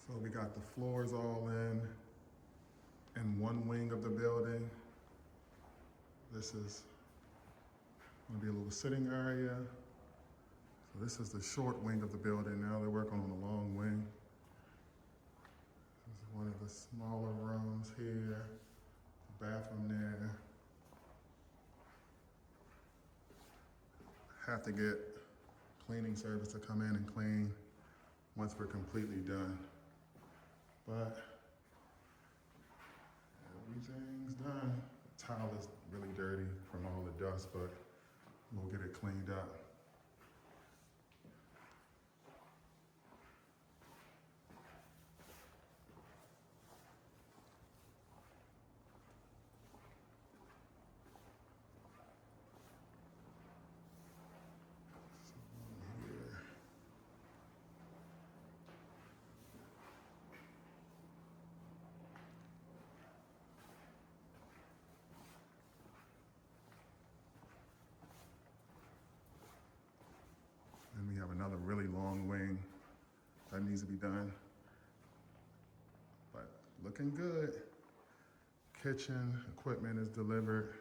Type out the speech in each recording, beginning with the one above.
So we got the floors all in one wing of the building. This is gonna be a little sitting area. So this is the short wing of the building. Now they're working on the long wing. This is one of the smaller rooms here. The bathroom there. Have to get cleaning service to come in and clean once we're completely done. But everything's done. The tile is really dirty from all the dust, but we'll get it cleaned up. And we have another really long wing that needs to be done. But looking good. Kitchen equipment is delivered.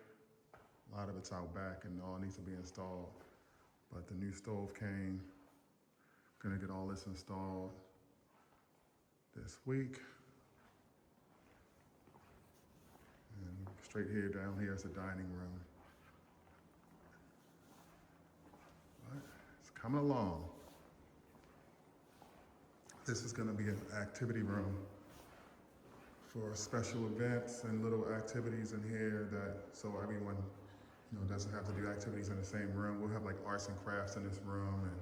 A lot of it's out back and all needs to be installed. But the new stove came. Gonna get all this installed this week. And straight here, down here is the dining room. But it's coming along. This is gonna be an activity room for special events and little activities in here that, so everyone, doesn't have to do activities in the same room. We'll have like arts and crafts in this room and